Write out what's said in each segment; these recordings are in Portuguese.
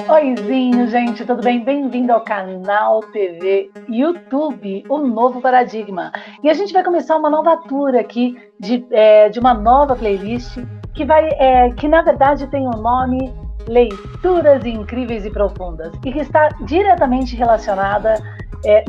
Oizinho, gente, tudo bem? Bem-vindo ao canal TV YouTube, o Novo Paradigma. E a gente vai começar uma nova tour aqui de uma nova playlist que na verdade tem o nome Leituras Incríveis e Profundas e que está diretamente relacionada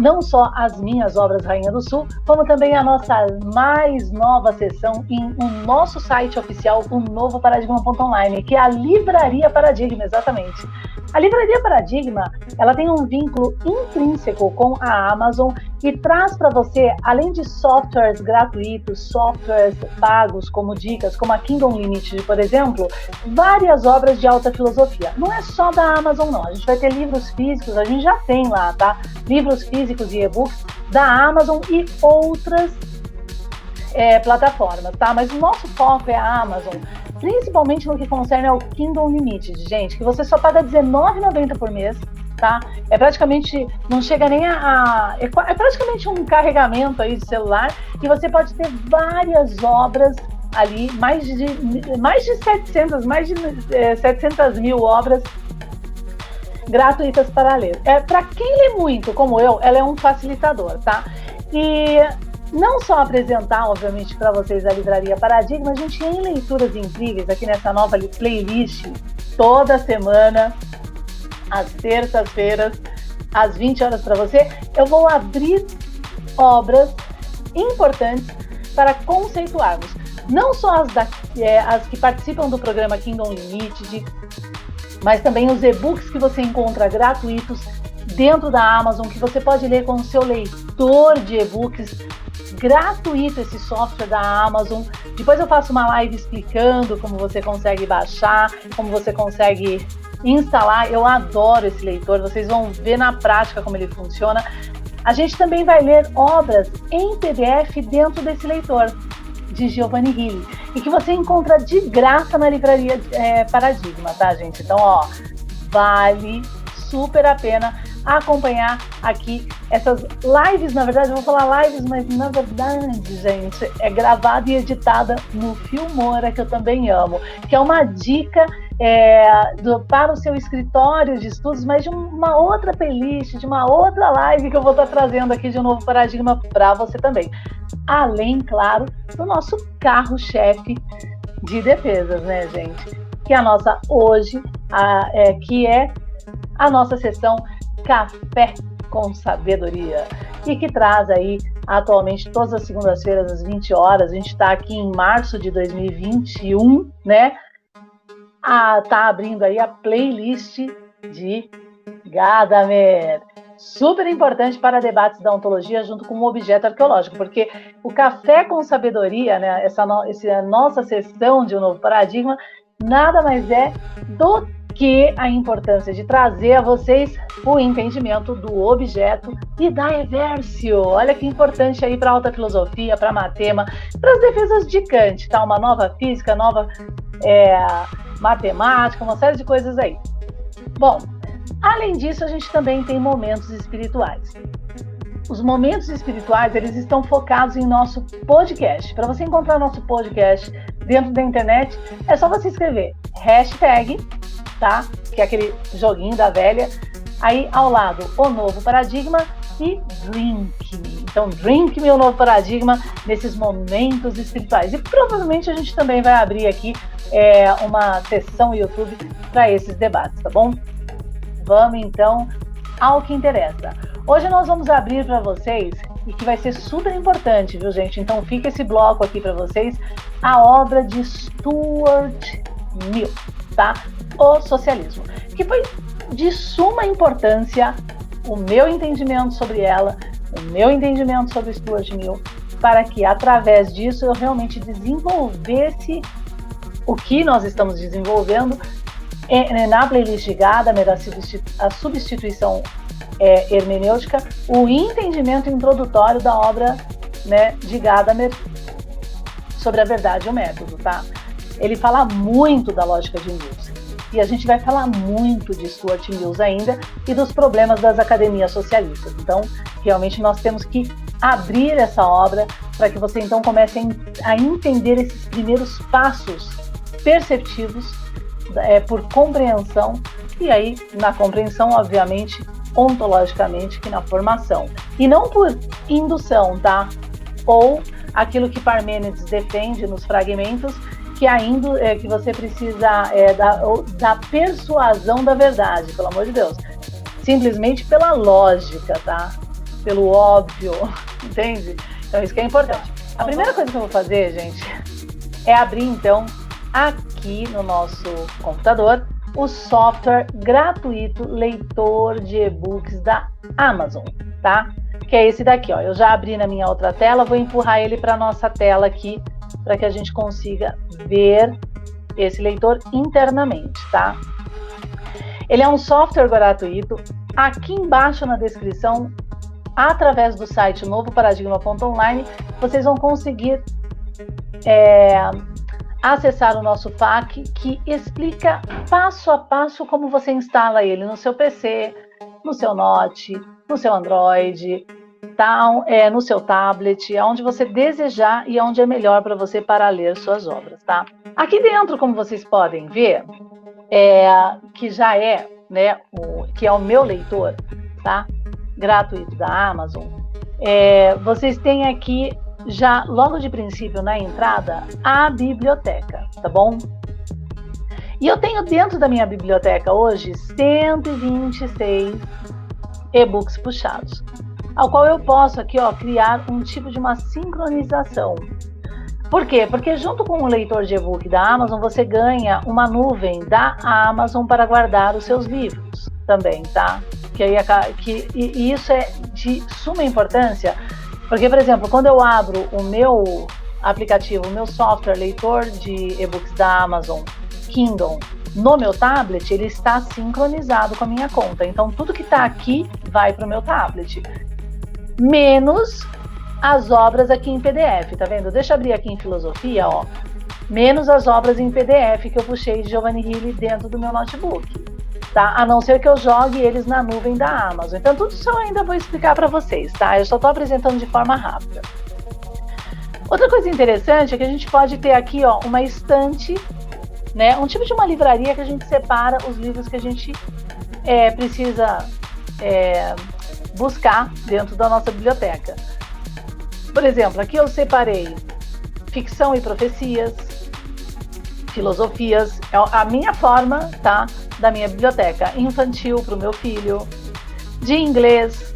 não só às minhas obras Rainha do Sul, como também a nossa mais nova sessão em o nosso site oficial, o novoparadigma.online, que é a Livraria Paradigma, exatamente. A Livraria Paradigma, ela tem um vínculo intrínseco com a Amazon e traz para você, além de softwares gratuitos, softwares pagos, como dicas, como a Kindle Unlimited, por exemplo, várias obras de alta filosofia. Não é só da Amazon, não. A gente vai ter livros físicos, a gente já tem lá, tá? Livros físicos e e-books da Amazon e outras plataformas, tá? Mas o nosso foco é a Amazon, principalmente no que concerne ao Kindle Unlimited, gente, que você só paga R$19,90 por mês, tá? É praticamente, não chega nem é praticamente um carregamento aí de celular, e você pode ter várias obras ali, mais de 700 mil obras gratuitas para ler. Para quem lê muito, como eu, ela é um facilitador, tá? E não só apresentar, obviamente, para vocês a Livraria Paradigma, a gente tem leituras incríveis aqui nessa nova playlist, toda semana, às terças-feiras, às 20 horas para você. Eu vou abrir obras importantes para conceituarmos. Não só as que participam do programa Kindle Unlimited, mas também os e-books que você encontra gratuitos dentro da Amazon, que você pode ler com o seu leitor de e-books gratuito, esse software da Amazon. Depois eu faço uma live explicando como você consegue baixar, como você consegue instalar. Eu adoro esse leitor, vocês vão ver na prática como ele funciona. A gente também vai ler obras em PDF dentro desse leitor, de Giovanni Gili, e que você encontra de graça na Livraria Paradigma, tá, gente? Então, vale super a pena acompanhar aqui essas lives. Na verdade, eu vou falar lives, mas na verdade, gente, é gravada e editada no Filmora, que eu também amo, que é uma dica para o seu escritório de estudos, mas de uma outra playlist, de uma outra live que eu vou estar trazendo aqui de um Novo Paradigma para você também. Além, claro, do nosso carro-chefe de defesas, né, gente? Que é a nossa hoje, que é a nossa sessão Café com Sabedoria, e que traz aí atualmente todas as segundas-feiras às 20 horas. A gente está aqui em março de 2021, né? Tá abrindo aí a playlist de Gadamer, super importante para debates da ontologia junto com o objeto arqueológico, porque o Café com Sabedoria, né, essa nossa sessão de um Novo Paradigma, nada mais é do que a importância de trazer a vocês o entendimento do objeto e da Eversio. Olha que importante aí para a alta filosofia, para a matema, para as defesas de Kant, tá? Uma nova física, nova matemática, uma série de coisas aí. Bom, além disso, a gente também tem momentos espirituais. Os momentos espirituais, eles estão focados em nosso podcast. Para você encontrar nosso podcast dentro da internet, é só você escrever hashtag, tá? Que é aquele joguinho da velha. Aí, ao lado, o Novo Paradigma e Drink Me. Então, Drink Me, o Novo Paradigma, nesses momentos espirituais. E provavelmente a gente também vai abrir aqui uma sessão YouTube para esses debates, tá bom? Vamos, então, ao que interessa. Hoje nós vamos abrir para vocês, e que vai ser super importante, viu, gente? Então, fica esse bloco aqui para vocês, a obra de Stuart Mill, tá? O Socialismo, que foi de suma importância o meu entendimento sobre ela, o meu entendimento sobre Stuart Mill, para que, através disso, eu realmente desenvolvesse o que nós estamos desenvolvendo na playlist de Gadamer, a substituição hermenêutica, o entendimento introdutório da obra, né, de Gadamer sobre a verdade e o método, tá? Ele fala muito da lógica de Mills. E a gente vai falar muito de Stuart Mills ainda e dos problemas das academias socialistas. Então, realmente nós temos que abrir essa obra para que você então comece a entender esses primeiros passos perceptivos por compreensão, e aí na compreensão, obviamente, ontologicamente, que na formação. E não por indução, tá? Ou aquilo que Parmênides defende nos fragmentos, que você precisa da persuasão da verdade, pelo amor de Deus. Simplesmente pela lógica, tá? Pelo óbvio, entende? Então isso que é importante. A primeira coisa que eu vou fazer, gente, é abrir então aqui no nosso computador o software gratuito leitor de e-books da Amazon, tá? Que é esse daqui, ó. Eu já abri na minha outra tela, vou empurrar ele para a nossa tela aqui, para que a gente consiga ver esse leitor internamente, tá? Ele é um software gratuito. Aqui embaixo na descrição, através do site novoparadigma.online, vocês vão conseguir acessar o nosso FAQ, que explica passo a passo como você instala ele no seu PC, no seu Note, no seu Android, tá? No seu tablet, aonde você desejar e aonde é melhor para você para ler suas obras, tá? Aqui dentro, como vocês podem ver, que já é, né, que é o meu leitor, tá? Gratuito da Amazon. Vocês têm aqui já logo de princípio na entrada a biblioteca, tá bom? E eu tenho dentro da minha biblioteca hoje 126 e-books puxados, ao qual eu posso aqui, ó, criar um tipo de uma sincronização. Por quê? Porque junto com o leitor de e-book da Amazon, você ganha uma nuvem da Amazon para guardar os seus livros também, tá? E isso é de suma importância, porque, por exemplo, quando eu abro o meu aplicativo, o meu software leitor de e-books da Amazon, Kindle, no meu tablet, ele está sincronizado com a minha conta. Então, tudo que está aqui vai para o meu tablet. Menos as obras aqui em PDF, tá vendo? Deixa eu abrir aqui em filosofia, ó. Menos as obras em PDF que eu puxei de Giovanni Hilli dentro do meu notebook, tá? A não ser que eu jogue eles na nuvem da Amazon. Então, tudo isso eu ainda vou explicar para vocês, tá? Eu só estou apresentando de forma rápida. Outra coisa interessante é que a gente pode ter aqui, ó, uma estante, né? Um tipo de uma livraria que a gente separa os livros que a gente precisa buscar dentro da nossa biblioteca. Por exemplo, aqui eu separei ficção e profecias, filosofias, é a minha forma, tá? Da minha biblioteca infantil para o meu filho, de inglês,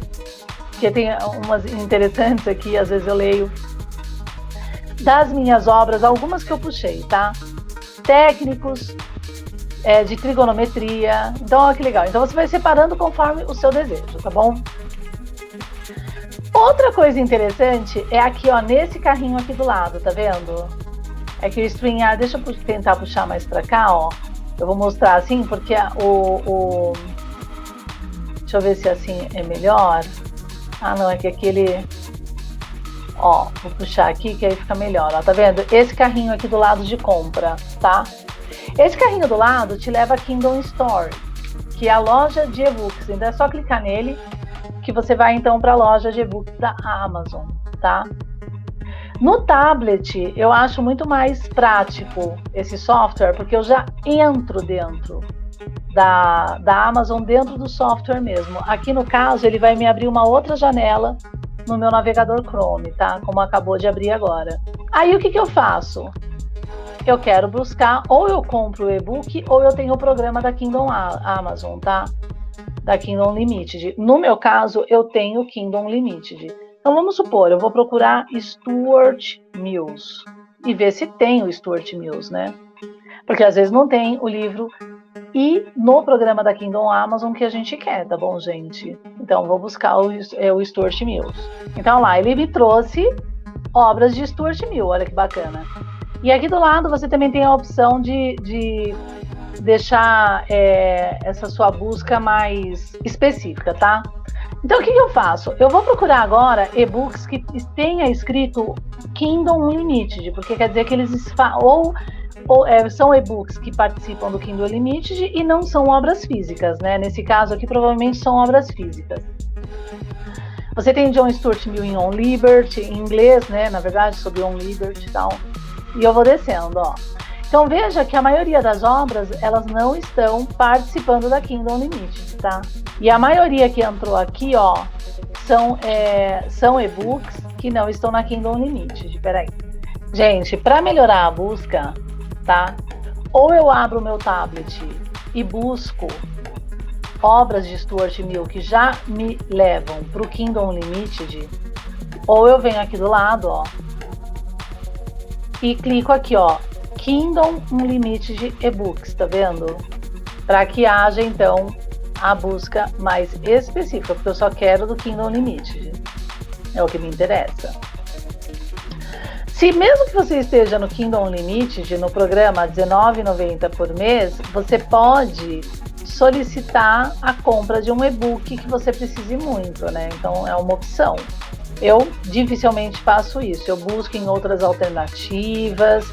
que tem umas interessantes aqui, às vezes eu leio, das minhas obras, algumas que eu puxei, tá? Técnicos, de trigonometria, então olha que legal. Então você vai separando conforme o seu desejo, tá bom? Outra coisa interessante é aqui, ó, nesse carrinho aqui do lado, tá vendo? É que o StreamYard, deixa eu tentar puxar mais pra cá, ó. Eu vou mostrar assim, porque deixa eu ver se assim é melhor. Ah, não, é que aquele... Ó, vou puxar aqui que aí fica melhor, ó, tá vendo? Esse carrinho aqui do lado de compra, tá? Esse carrinho do lado te leva a Kindle Store, que é a loja de e-books. Então é só clicar nele que você vai então para a loja de e-books da Amazon, tá? No tablet, eu acho muito mais prático esse software, porque eu já entro dentro da Amazon, dentro do software mesmo. Aqui no caso, ele vai me abrir uma outra janela no meu navegador Chrome, tá? Como acabou de abrir agora. Aí o que eu faço? Eu quero buscar, ou eu compro o e-book, ou eu tenho o programa da Kindle Amazon, tá? Da Kindle Unlimited. No meu caso, eu tenho o Kindle Unlimited. Então, vamos supor, eu vou procurar Stuart Mills e ver se tem o Stuart Mills, né? Porque às vezes não tem o livro e no programa da Kindle Amazon que a gente quer, tá bom, gente? Então, vou buscar o Stuart Mills. Então, lá, ele me trouxe obras de Stuart Mill, olha que bacana. E aqui do lado, você também tem a opção de deixar essa sua busca mais específica, tá? Então, o que eu faço? Eu vou procurar agora e-books que tenha escrito Kindle Unlimited, porque quer dizer que eles são e-books que participam do Kindle Unlimited e não são obras físicas, né? Nesse caso aqui, provavelmente são obras físicas. Você tem John Stuart Mill em On Liberty, em inglês, né? Na verdade, sobre On Liberty e tal. E eu vou descendo, ó. Então veja que a maioria das obras, elas não estão participando da Kindle Unlimited, tá? E a maioria que entrou aqui, ó, são e-books que não estão na Kindle Unlimited. Peraí. Gente, para melhorar a busca, tá? Ou eu abro o meu tablet e busco obras de Stuart Mill que já me levam para o Kindle Unlimited, ou eu venho aqui do lado, ó, e clico aqui, ó, Kindle Unlimited e-books, tá vendo? Para que haja, então, a busca mais específica, porque eu só quero do Kindle Unlimited. É o que me interessa. Se mesmo que você esteja no Kindle Unlimited, no programa R$19,90 por mês, você pode solicitar a compra de um e-book que você precise muito, né? Então é uma opção. Eu dificilmente faço isso, eu busco em outras alternativas,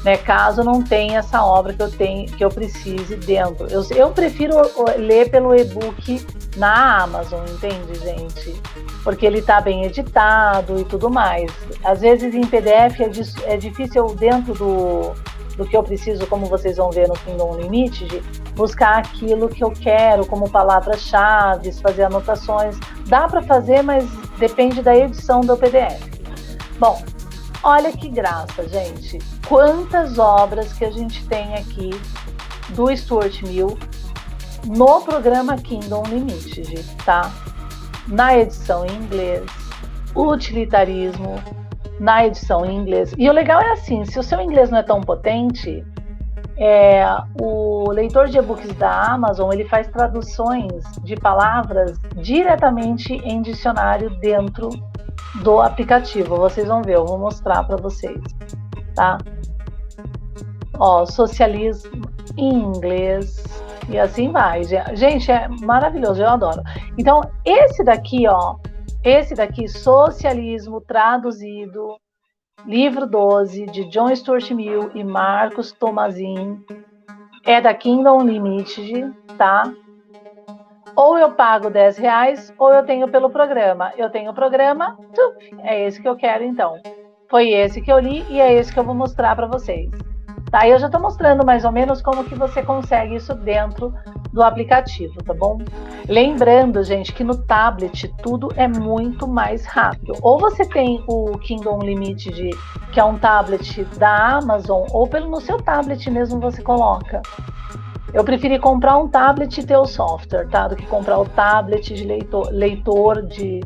né, caso não tenha essa obra que eu precise dentro. Eu prefiro ler pelo e-book na Amazon, entende, gente? Porque ele está bem editado e tudo mais. Às vezes em PDF é difícil dentro do que eu preciso, como vocês vão ver no Kindle Unlimited, buscar aquilo que eu quero, como palavras-chave, fazer anotações. Dá para fazer, mas depende da edição do PDF. Bom, olha que graça, gente. Quantas obras que a gente tem aqui do Stuart Mill no programa Kindle Unlimited, tá? Na edição em inglês, utilitarismo, na edição em inglês. E o legal é assim, se o seu inglês não é tão potente, o leitor de e-books da Amazon, ele faz traduções de palavras diretamente em dicionário dentro do aplicativo. Vocês vão ver, eu vou mostrar para vocês, tá? Ó, socialismo em inglês e assim vai. Gente, é maravilhoso, eu adoro. Então, esse daqui, Socialismo Traduzido, livro 12, de John Stuart Mill e Marcos Tomazin, é da Kindle Unlimited, tá? Ou eu pago R$10, ou eu tenho pelo programa. Eu tenho o programa, é esse que eu quero então. Foi esse que eu li e é esse que eu vou mostrar para vocês. Tá? Eu já estou mostrando mais ou menos como que você consegue isso dentro do aplicativo, tá bom? Lembrando, gente, que no tablet tudo é muito mais rápido. Ou você tem o Kindle Unlimited, que é um tablet da Amazon, ou no seu tablet mesmo você coloca. Eu preferi comprar um tablet e ter o software, tá? Do que comprar o tablet de leitor de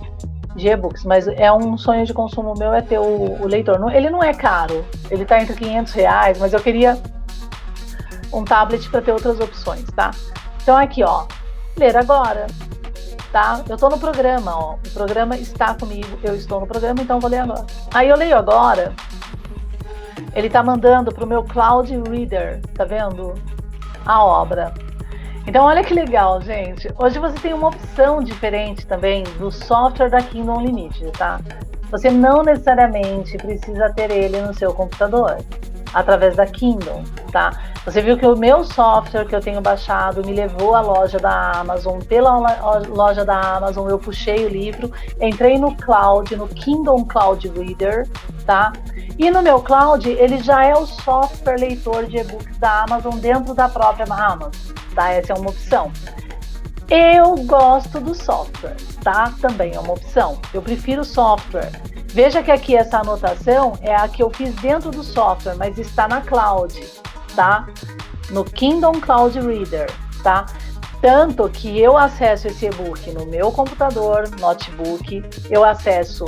e-books. Mas é um sonho de consumo meu é ter o leitor. Ele não é caro, ele tá entre R$500, mas eu queria um tablet para ter outras opções, tá? Então aqui, ó, ler agora, tá? Eu tô no programa, ó. O programa está comigo, eu estou no programa, então vou ler agora. Aí eu leio agora, ele tá mandando pro meu Cloud Reader, tá vendo? A obra. Então olha que legal, gente. Hoje você tem uma opção diferente também do software da Kindle Unlimited, tá? Você não necessariamente precisa ter ele no seu computador, através da Kindle, tá? Você viu que o meu software que eu tenho baixado me levou à loja da Amazon. Pela loja da Amazon eu puxei o livro, entrei no Cloud, no Kindle Cloud Reader, tá? E no meu Cloud, ele já é o software leitor de e-books da Amazon dentro da própria Amazon, tá? Essa é uma opção. Eu gosto do software, tá? Também é uma opção. Eu prefiro o software. Veja que aqui essa anotação é a que eu fiz dentro do software, mas está na Cloud, tá? No Kindle Cloud Reader, tá? Tanto que eu acesso esse e-book no meu computador, notebook, eu acesso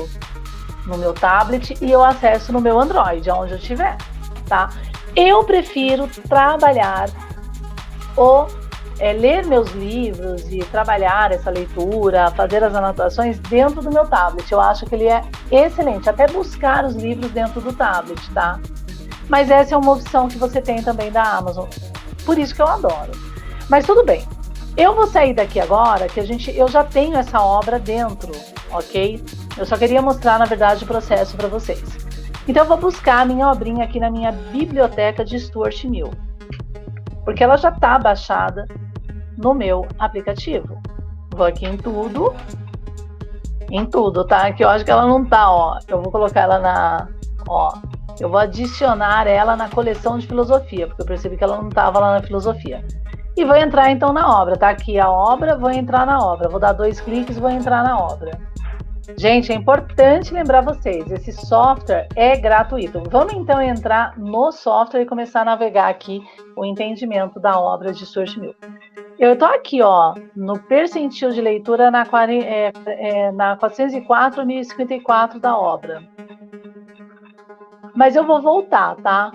no meu tablet e eu acesso no meu Android, aonde eu estiver, tá? Eu prefiro trabalhar ler meus livros e trabalhar essa leitura, fazer as anotações dentro do meu tablet. Eu acho que ele é excelente, até buscar os livros dentro do tablet, tá? Mas essa é uma opção que você tem também da Amazon, por isso que eu adoro. Mas tudo bem, eu vou sair daqui agora, que eu já tenho essa obra dentro, ok? Eu só queria mostrar, na verdade, o processo para vocês. Então eu vou buscar a minha obrinha aqui na minha biblioteca de Stuart Mill, porque ela já está baixada no meu aplicativo. Vou aqui em tudo, Em tudo, tá? Que eu acho que ela não tá, ó. Eu vou colocar ela na... Ó, eu vou adicionar ela na coleção de filosofia, porque eu percebi que ela não estava lá na filosofia. E vou entrar então na obra, tá aqui a obra, vou entrar na obra. Vou dar 2 cliques e vou entrar na obra. Gente, é importante lembrar vocês, esse software é gratuito. Vamos então entrar no software e começar a navegar aqui o entendimento da obra de Stuart Mill. Eu estou aqui, ó, no percentil de leitura na 404, 1054 da obra. Mas eu vou voltar, tá?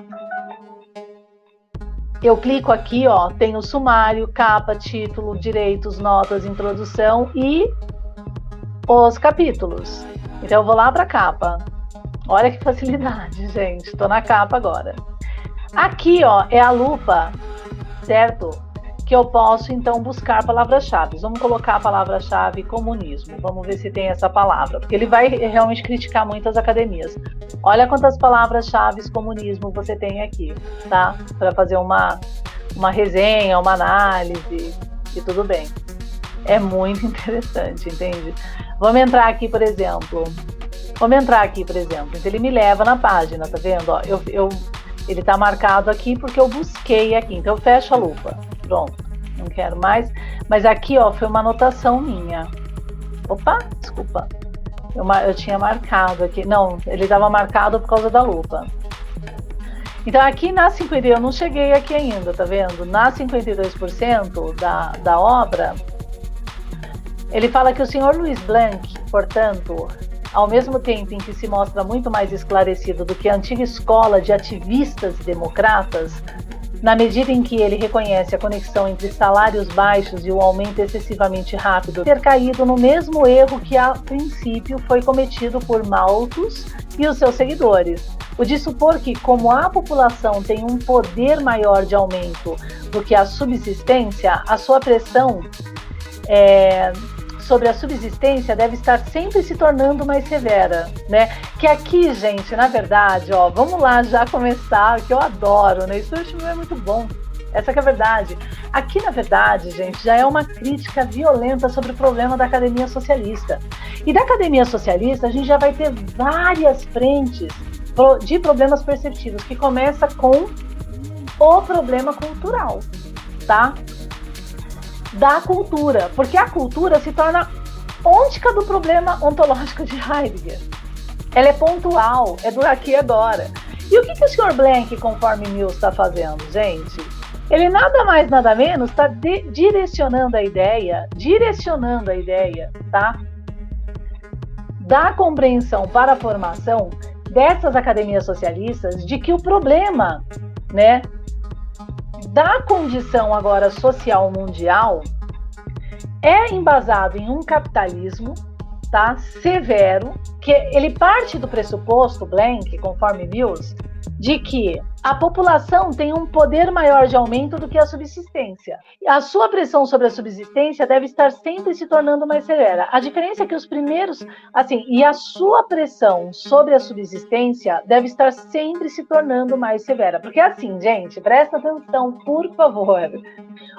Eu clico aqui, ó, tem o sumário, capa, título, direitos, notas, introdução e os capítulos. Então eu vou lá para a capa. Olha que facilidade, gente. Estou na capa agora. Aqui, ó, é a lupa, certo? Que eu posso então buscar palavras-chave. Vamos colocar a palavra-chave comunismo. Vamos ver se tem essa palavra, porque ele vai realmente criticar muitas academias. Olha quantas palavras-chave comunismo você tem aqui, tá? Para fazer uma resenha, uma análise e tudo bem. É muito interessante, entende? Vamos entrar aqui, por exemplo. Então ele me leva na página, tá vendo? Ó, ele tá marcado aqui porque eu busquei aqui. Então eu fecho a lupa. Pronto, não quero mais. Mas aqui, ó, foi uma anotação minha. Opa, desculpa. Eu tinha marcado aqui. Não, ele estava marcado por causa da lupa. Então aqui na 52, eu não cheguei aqui ainda, tá vendo? Na 52% da obra, ele fala que o senhor Louis Blanc, portanto, ao mesmo tempo em que se mostra muito mais esclarecido do que a antiga escola de ativistas e democratas, na medida em que ele reconhece a conexão entre salários baixos e o aumento excessivamente rápido, ter caído no mesmo erro que a princípio foi cometido por Malthus e os seus seguidores, o de supor que, como a população tem um poder maior de aumento do que a subsistência, a sua pressão sobre a subsistência deve estar sempre se tornando mais severa, né? Que aqui, gente, na verdade, ó, vamos lá já começar, que eu adoro, né? Isso é muito bom. Essa que é a verdade. Aqui, na verdade, gente, já é uma crítica violenta sobre o problema da academia socialista. E da academia socialista, a gente já vai ter várias frentes de problemas perceptivos, que começa com o problema cultural, tá? Da cultura, porque a cultura se torna ôntica do problema ontológico de Heidegger. Ela é pontual, é do aqui e agora. E o que o Sr. Blanc, conforme Mills, está fazendo, gente? Ele nada mais, nada menos está direcionando a ideia, tá? Da compreensão para a formação dessas academias socialistas de que o problema, né, da condição agora social mundial é embasado em um capitalismo, tá, severo, que ele parte do pressuposto, Blanc, conforme Mills, de que a população tem um poder maior de aumento do que a subsistência. A sua pressão sobre a subsistência deve estar sempre se tornando mais severa. A diferença é que os primeiros, assim, e a sua pressão sobre a subsistência deve estar sempre se tornando mais severa. Porque assim, gente, presta atenção, por favor.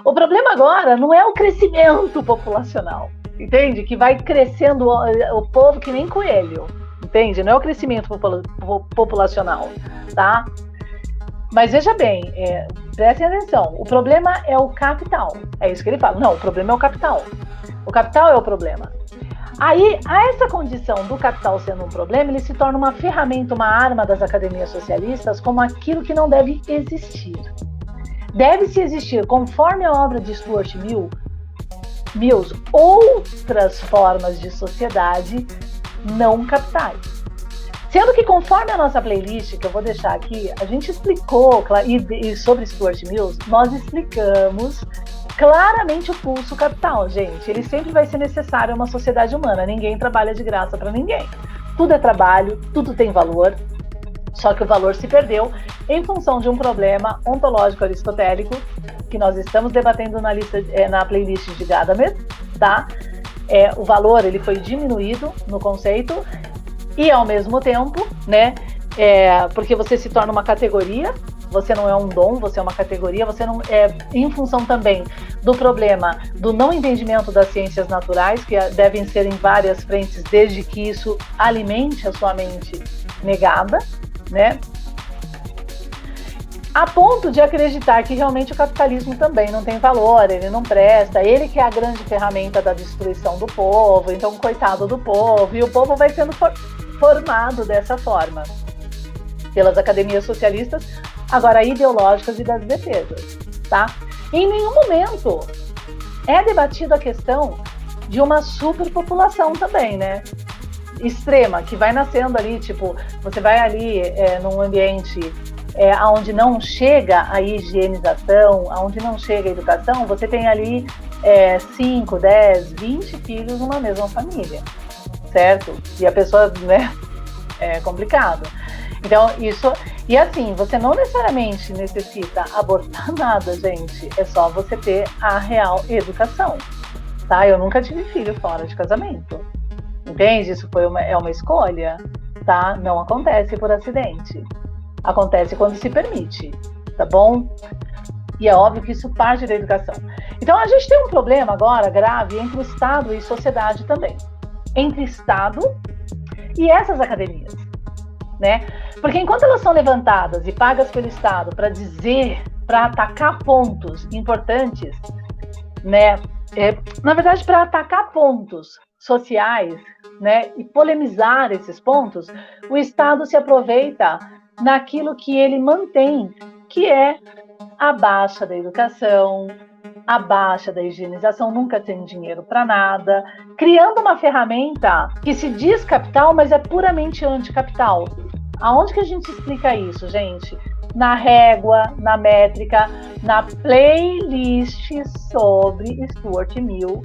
O problema agora não é o crescimento populacional, entende? Que vai crescendo o povo que nem coelho, entende? Não é o crescimento populacional, tá? Mas veja bem, prestem atenção, o problema é o capital. É isso que ele fala. Não, o problema é o capital. O capital é o problema. Aí, a essa condição do capital sendo um problema, ele se torna uma ferramenta, uma arma das academias socialistas como aquilo que não deve existir. Deve-se existir, conforme a obra de Stuart Mills, outras formas de sociedade não capitais. Sendo que, conforme a nossa playlist, que eu vou deixar aqui, a gente explicou, e sobre Stuart Mills, nós explicamos claramente o pulso capital, gente. Ele sempre vai ser necessário a uma sociedade humana. Ninguém trabalha de graça para ninguém. Tudo é trabalho, tudo tem valor, só que o valor se perdeu em função de um problema ontológico aristotélico que nós estamos debatendo na playlist de Gadamer, tá? O valor ele foi diminuído no conceito. E ao mesmo tempo, né, porque você se torna uma categoria, você não é um dom, você é uma categoria, você não é, em função também do problema do não entendimento das ciências naturais, que devem ser em várias frentes, desde que isso alimente a sua mente negada, né? A ponto de acreditar que realmente o capitalismo também não tem valor, ele não presta, ele que é a grande ferramenta da destruição do povo, então coitado do povo, e o povo vai sendo formado dessa forma, pelas academias socialistas, agora ideológicas e das defesas, tá? Em nenhum momento é debatida a questão de uma superpopulação também, né? Extrema, que vai nascendo ali, tipo, você vai ali num ambiente onde não chega a higienização, onde não chega a educação, você tem ali 5, 10, 20 filhos numa mesma família, certo? E a pessoa, né, é complicado. Então, isso... E assim, você não necessariamente necessita abortar nada, gente. É só você ter a real educação, tá? Eu nunca tive filho fora de casamento. Entende? Isso é uma escolha, tá? Não acontece por acidente. Acontece quando se permite, tá bom? E é óbvio que isso parte da educação. Então, a gente tem um problema agora grave entre o Estado e sociedade também. Entre Estado e essas academias, né? Porque enquanto elas são levantadas e pagas pelo Estado para dizer, para atacar pontos importantes, né? Na verdade, para atacar pontos sociais, né? E polemizar esses pontos, o Estado se aproveita naquilo que ele mantém, que é a baixa da educação, a baixa da higienização, nunca tem dinheiro para nada, criando uma ferramenta que se diz capital, mas é puramente anticapital. Aonde que a gente explica isso, gente? Na régua, na métrica, na playlist sobre Stuart Mill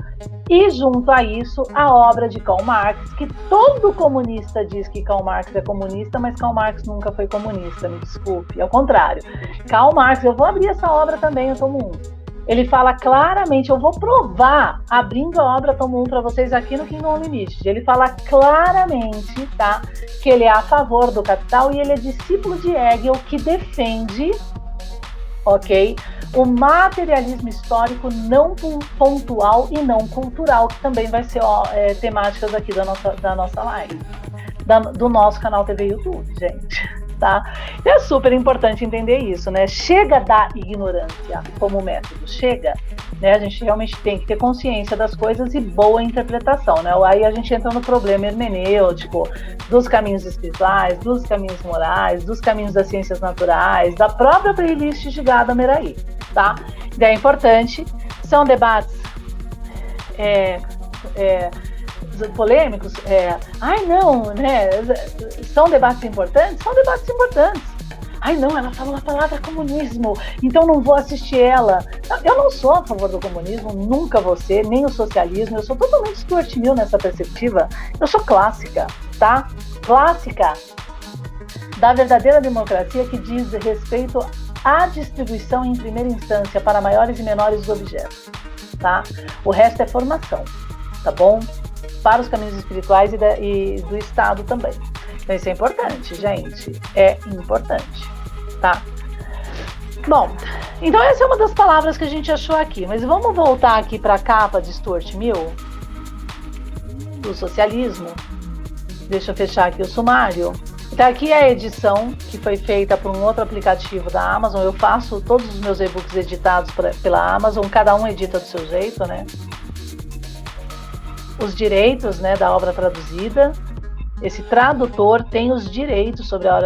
e, junto a isso, a obra de Karl Marx, que todo comunista diz que Karl Marx é comunista, mas Karl Marx nunca foi comunista, me desculpe, ao contrário. Karl Marx, eu vou abrir essa obra também, eu tomo 1. Ele fala claramente, eu vou provar, abrindo a obra tomo 1 para vocês aqui no Kingdom Unlimited. Ele fala claramente, tá, que ele é a favor do capital e ele é discípulo de Hegel, que defende, ok, o materialismo histórico não pontual e não cultural, que também vai ser temáticas aqui da nossa live, do nosso canal TV e YouTube, gente. Tá? É super importante entender isso, né? Chega da ignorância como método, chega, né? A gente realmente tem que ter consciência das coisas e boa interpretação, né? Aí a gente entra no problema hermenêutico dos caminhos espirituais, dos caminhos morais, dos caminhos das ciências naturais, da própria playlist de Gadamer aí, tá? E é importante, são debates polêmicos, ai não, né, são debates importantes? São debates importantes. Ai não, ela falou a palavra comunismo, então não vou assistir ela. Eu não sou a favor do comunismo, nunca vou ser, nem o socialismo, eu sou totalmente Stuart Mill nessa perspectiva, eu sou clássica, tá? Clássica da verdadeira democracia que diz respeito à distribuição em primeira instância para maiores e menores objetos, tá? O resto é formação, tá bom? Para os caminhos espirituais e do Estado também. Então isso é importante, gente. É importante, tá? Bom, então essa é uma das palavras que a gente achou aqui. Mas vamos voltar aqui para a capa de Stuart Mill, do socialismo. Deixa eu fechar aqui o sumário. Então aqui é a edição que foi feita por um outro aplicativo da Amazon. Eu faço todos os meus e-books editados pela Amazon. Cada um edita do seu jeito, né? Os direitos, né, da obra traduzida. Esse tradutor tem os direitos sobre a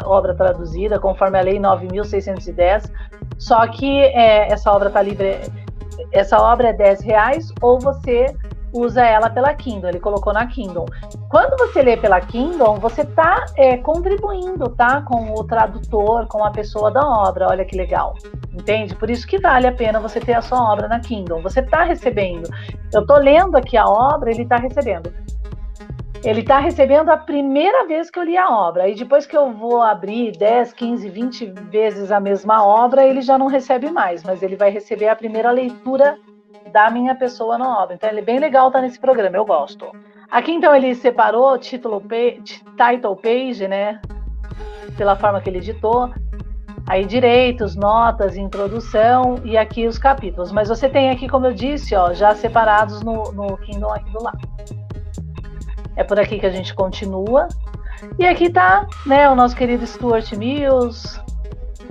obra traduzida, conforme a Lei 9.610. Só que essa obra está livre. Essa obra é R$10 ou você usa ela pela Kindle. Ele colocou na Kindle. Quando você lê pela Kindle, você está contribuindo, tá, com o tradutor, com a pessoa da obra. Olha que legal. Entende? Por isso que vale a pena você ter a sua obra na Kindle. Você está recebendo. Eu estou lendo aqui a obra, ele está recebendo. Ele está recebendo a primeira vez que eu li a obra. E depois que eu vou abrir 10, 15, 20 vezes a mesma obra, ele já não recebe mais. Mas ele vai receber a primeira leitura da minha pessoa na obra. Então, ele é bem legal estar nesse programa. Eu gosto. Aqui, então, ele separou title page, né? Pela forma que ele editou. Aí direitos, notas, introdução e aqui os capítulos. Mas você tem aqui, como eu disse, ó, já separados no Kindle aqui do lado. É por aqui que a gente continua. E aqui tá, né, o nosso querido Stuart Mills,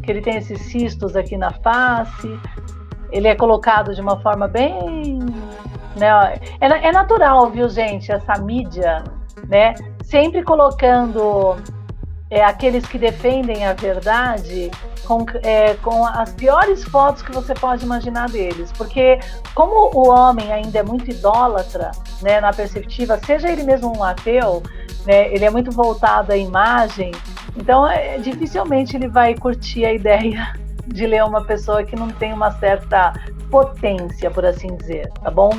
que ele tem esses cistos aqui na face. Ele é colocado de uma forma bem... né, é natural, viu, gente, essa mídia, né, sempre colocando aqueles que defendem a verdade com as piores fotos que você pode imaginar deles, porque como o homem ainda é muito idólatra, né, na perspectiva, seja ele mesmo um ateu, né, ele é muito voltado à imagem, então dificilmente ele vai curtir a ideia de ler uma pessoa que não tem uma certa potência, por assim dizer, tá bom?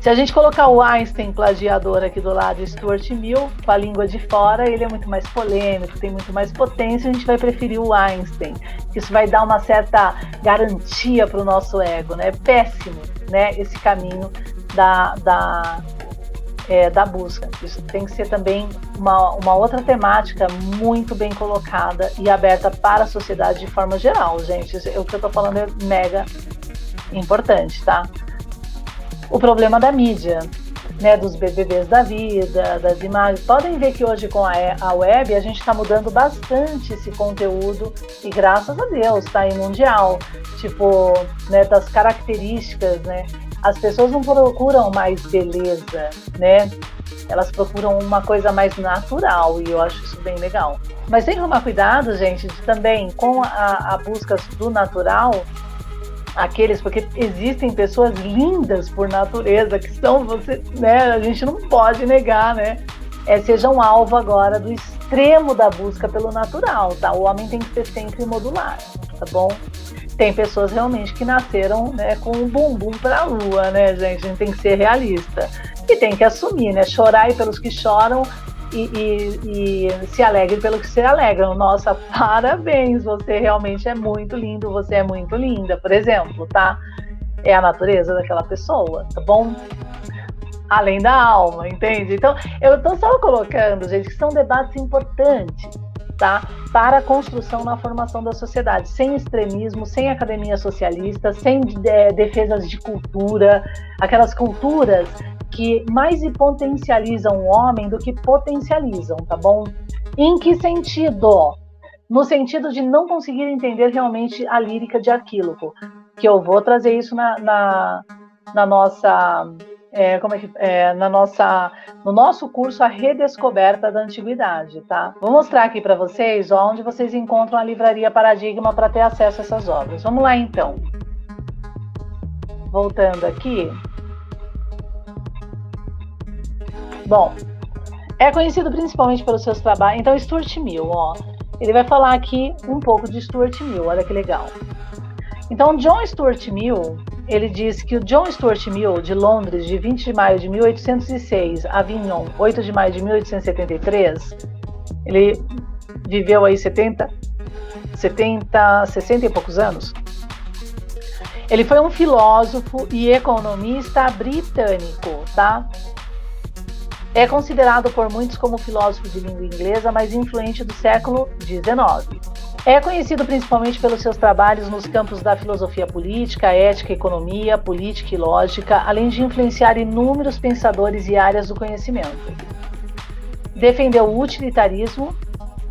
Se a gente colocar o Einstein plagiador aqui do lado e Stuart Mill com a língua de fora, ele é muito mais polêmico, tem muito mais potência, a gente vai preferir o Einstein, que isso vai dar uma certa garantia para o nosso ego, né? É péssimo, né, esse caminho da busca. Isso tem que ser também uma outra temática muito bem colocada e aberta para a sociedade de forma geral, gente. O que eu estou falando é mega importante, tá? O problema da mídia, né, dos BBBs da vida, das imagens. Podem ver que hoje com a web a gente está mudando bastante esse conteúdo e graças a Deus está em mundial, tipo, né, das características, né? As pessoas não procuram mais beleza, né? Elas procuram uma coisa mais natural e eu acho isso bem legal. Mas tem que tomar cuidado, gente, também com a busca do natural, porque existem pessoas lindas por natureza que são, né? A gente não pode negar, né? Sejam alvo agora do extremo da busca pelo natural, tá? O homem tem que ser sempre modular, tá bom? Tem pessoas realmente que nasceram, né, com um bumbum para a lua, né, gente? A gente tem que ser realista. E tem que assumir, né? Chorar pelos que choram e se alegre pelos que se alegram. Nossa, parabéns! Você realmente é muito lindo, você é muito linda, por exemplo, tá? É a natureza daquela pessoa, tá bom? Além da alma, entende? Então, eu tô só colocando, gente, que são debates importantes, tá? Para a construção na formação da sociedade, sem extremismo, sem academia socialista, sem defesas de cultura, aquelas culturas que mais potencializam o homem do que potencializam, tá bom? Em que sentido? No sentido de não conseguir entender realmente a lírica de Arquíloco, que eu vou trazer isso na nossa... no nosso curso A Redescoberta da Antiguidade, tá? Vou mostrar aqui para vocês onde vocês encontram a Livraria Paradigma para ter acesso a essas obras. Vamos lá, então. Voltando aqui. Bom, é conhecido principalmente pelos seus trabalhos. Então, Stuart Mill, ó, ele vai falar aqui um pouco de Stuart Mill, olha que legal. Então, John Stuart Mill, ele diz que o John Stuart Mill, de Londres, de 20 de maio de 1806 a Avignon, 8 de maio de 1873, ele viveu aí 60 e poucos anos. Ele foi um filósofo e economista britânico, tá? É considerado por muitos como o filósofo de língua inglesa mais influente do século XIX. É conhecido principalmente pelos seus trabalhos nos campos da filosofia política, ética, economia, política e lógica, além de influenciar inúmeros pensadores e áreas do conhecimento. Defendeu o utilitarismo,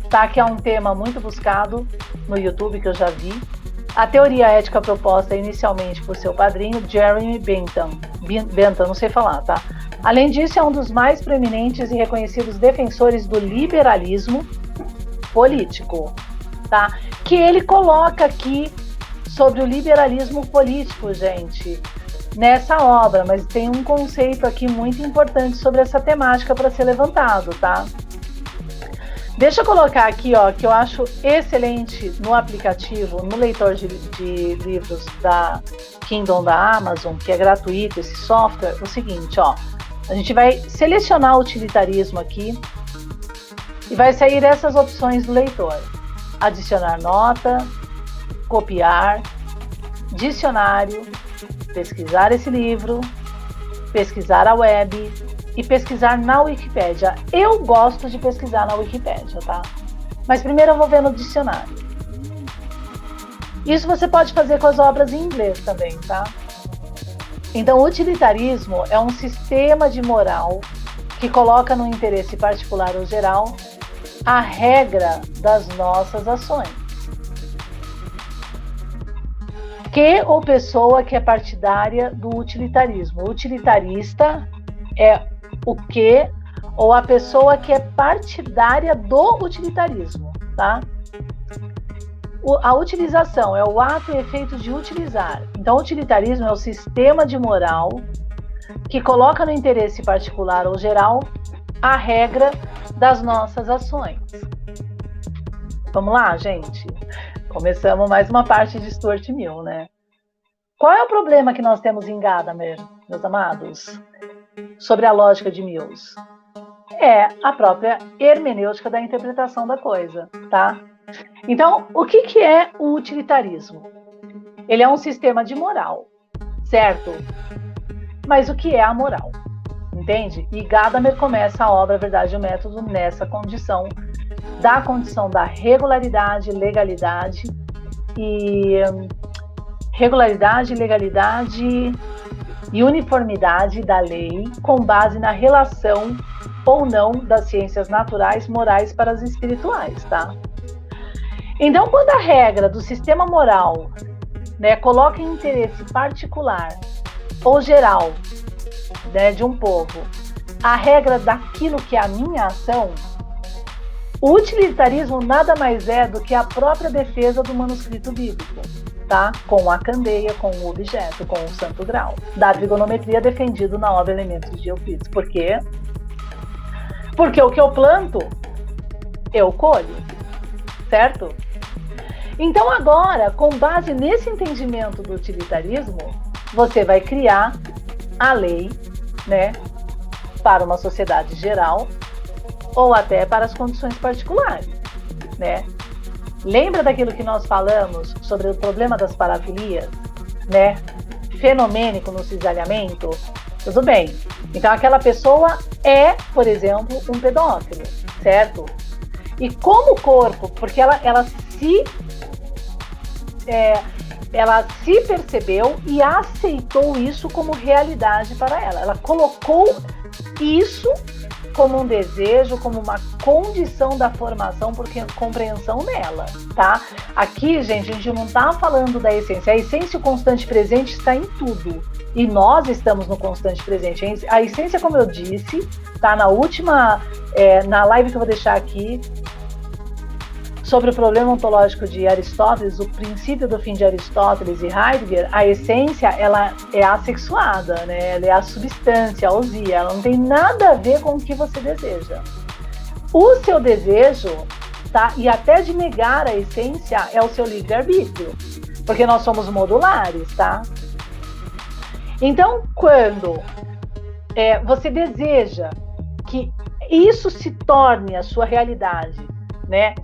tá? Que é um tema muito buscado no YouTube, que eu já vi. A teoria ética proposta inicialmente por seu padrinho, Jeremy Bentham, não sei falar, tá? Além disso, é um dos mais proeminentes e reconhecidos defensores do liberalismo político, tá? Que ele coloca aqui sobre o liberalismo político, gente, nessa obra, mas tem um conceito aqui muito importante sobre essa temática para ser levantado, tá? Deixa eu colocar aqui, ó, que eu acho excelente no aplicativo, no leitor de livros da Kindle da Amazon, que é gratuito esse software, o seguinte, ó, a gente vai selecionar o utilitarismo aqui e vai sair essas opções do leitor. Adicionar nota, copiar, dicionário, pesquisar esse livro, pesquisar a web e pesquisar na Wikipédia. Eu gosto de pesquisar na Wikipédia, tá? Mas primeiro eu vou ver no dicionário. Isso você pode fazer com as obras em inglês também, tá? Então, o utilitarismo é um sistema de moral que coloca no interesse particular ou geral a regra das nossas ações. Que ou pessoa que é partidária do utilitarismo? O utilitarista é o que ou a pessoa que é partidária do utilitarismo, tá? A utilização é o ato e efeito de utilizar. Então, o utilitarismo é o sistema de moral que coloca no interesse particular ou geral a regra das nossas ações. Vamos lá, gente? Começamos mais uma parte de Stuart Mill, né? Qual é o problema que nós temos em Gadamer, meus amados, sobre a lógica de Mills? É a própria hermenêutica da interpretação da coisa, tá? Então, o que é o utilitarismo? Ele é um sistema de moral, certo? Mas o que é a moral? Entende? E Gadamer começa a obra Verdade e o Método nessa condição da regularidade, legalidade e uniformidade da lei com base na relação ou não das ciências naturais, morais para as espirituais, tá? Então, quando a regra do sistema moral, né, coloca em interesse particular ou geral, né, de um povo a regra daquilo que é a minha ação, o utilitarismo nada mais é do que a própria defesa do manuscrito bíblico, tá? Com a candeia, com o objeto, com o santo grau, da trigonometria defendido na obra Elementos de Euclides. Por quê? Porque o que eu planto, eu colho, certo? Então agora, com base nesse entendimento do utilitarismo, você vai criar a lei, né, para uma sociedade geral ou até para as condições particulares, né? Lembra daquilo que nós falamos sobre o problema das parafilias, né? Fenomênico no cisalhamento? Tudo bem. Então aquela pessoa é, por exemplo, um pedófilo, certo? E como corpo, porque ela se percebeu e aceitou isso como realidade para ela. Ela colocou isso como um desejo, como uma condição da formação por compreensão nela, tá? Aqui, gente, a gente não tá falando da essência. A essência, o constante presente, está em tudo. E nós estamos no constante presente. A essência, como eu disse, tá na última, na live que eu vou deixar aqui, sobre o problema ontológico de Aristóteles, o princípio do fim de Aristóteles e Heidegger, a essência, ela é assexuada, né? Ela é a substância, a ousia, ela não tem nada a ver com o que você deseja. O seu desejo, tá? E até de negar a essência é o seu livre-arbítrio, porque nós somos modulares, tá? Então, quando você deseja que isso se torne a sua realidade, né?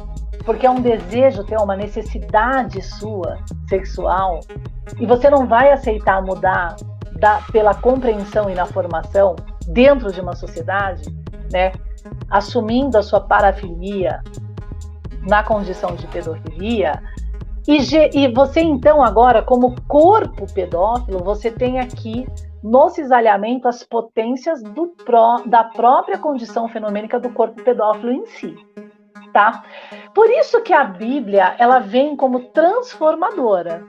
Porque é um desejo, tem uma necessidade sua, sexual, e você não vai aceitar mudar pela compreensão e na formação dentro de uma sociedade, né, assumindo a sua parafilia na condição de pedofilia, e você então agora, como corpo pedófilo, você tem aqui no cisalhamento as potências da própria condição fenomênica do corpo pedófilo em si. Tá? Por isso que a Bíblia ela vem como transformadora,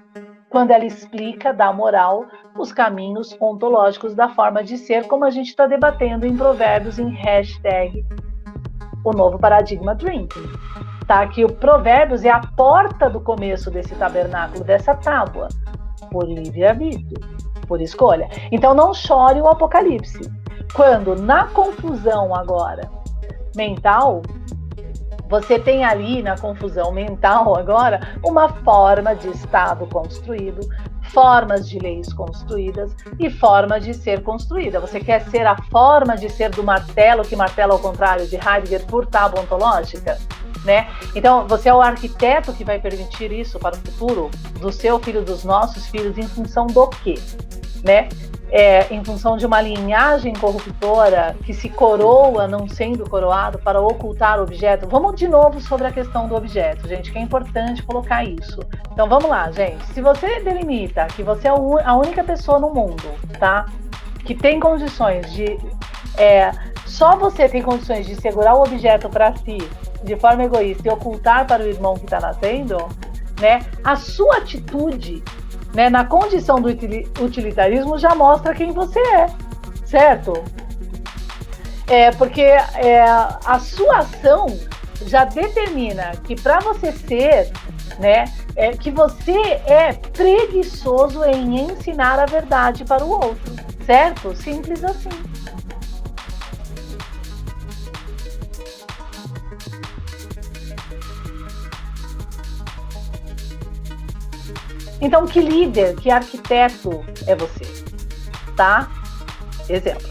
quando ela explica da moral os caminhos ontológicos da forma de ser, como a gente está debatendo em Provérbios, em hashtag o novo paradigma drinking. Tá? Que o Provérbios é a porta do começo desse tabernáculo, dessa tábua, por livre-arbítrio, por escolha. Então não chore o Apocalipse, quando na confusão agora mental, você tem ali na confusão mental agora uma forma de Estado construído, formas de leis construídas e forma de ser construída. Você quer ser a forma de ser do martelo, que martela ao contrário de Heidegger, por tábua ontológica? Né? Então, você é o arquiteto que vai permitir isso para o futuro do seu filho, dos nossos filhos, em função do quê? Né? em função de uma linhagem corruptora que se coroa não sendo coroado para ocultar o objeto. Vamos de novo sobre a questão do objeto, gente, que é importante colocar isso. Então vamos lá, gente. Se você delimita que você é a única pessoa no mundo, tá, que tem condições de... só você tem condições de segurar o objeto para si de forma egoísta e ocultar para o irmão que está nascendo, né, a sua atitude, né, na condição do utilitarismo já mostra quem você é, certo? Porque a sua ação já determina que para você ser, né, que você é preguiçoso em ensinar a verdade para o outro, certo? Simples assim. Então, que líder, que arquiteto é você, tá? Exemplo.